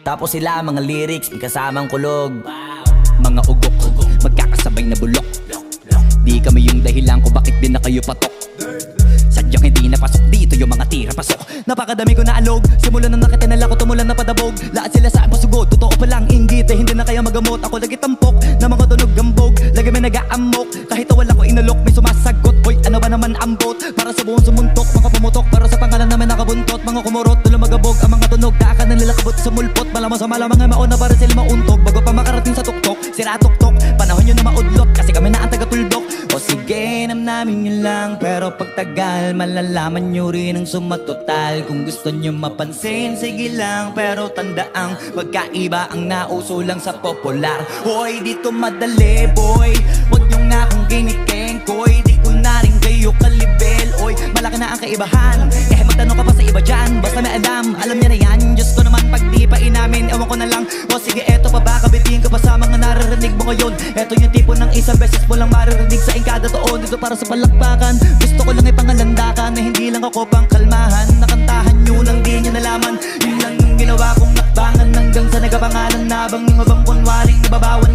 Tapos sila mga lyrics, may kasamang kulog. Mga ugok, magkakasabay na bulok. Di kami yung dahilan kung bakit din na kayo patok. Sadyang hindi napasok dito yung mga tira pasok. Napakadami ko na alog, simula na nakitinala ko tumulan na padabog. Lahat sila sa pasugod, totoo pa lang inggit eh, hindi na kaya magamot. Ako lagi tampok, na mga tunog gambog. Lagi may nag-aamok, kahit wala ko inalok. May sumasagot, hoy ano ba naman ang bot? Para sa buong sumuntok, mga pumutok. Para sa pangalan namin nakabuntot, mga kumurot. Tulo magabog, ang mga tunog, daakan ng nila kabot sa mulpot. Malamang sa malamang mga mauna para sila mauntog. Bago pa makarating sa tuktok, sira tuktok. Panahon yun na maudlot, kasi kami na ang taga-tuldok. O sige, namin yun lang, pero pagtagal malalaman nyo rin ang sumatotal. Kung gusto nyo mapansin, sige lang, pero tandaang magkaiba ang nauso lang sa popular. Hoy, dito madali boy, wag nyo nga akong kinikengkoy. Di ko na rin kayo kalibel, oy, malaki na ang kaibahan. Kahit magtanong ka pa sa iba dyan, basta may alam niya na yan. Diyos ko naman pag di pa inamin, ewan ko na lang. O sige, eto pa ba, kabitiin ka pa sa mga naririnig mo ngayon. Eto yung tipo ng isang beses mo lang maririnig sa kada taon. Dito para sa palakpakan, gusto ko lang ipangalandakan na hindi lang ako pang kalmahan. Nakantahan nyo nang di nyo nalaman, yun lang yung ginawa kong nakbangan. Hanggang sa nagapangalan nabang yung abang kunwaring nababawan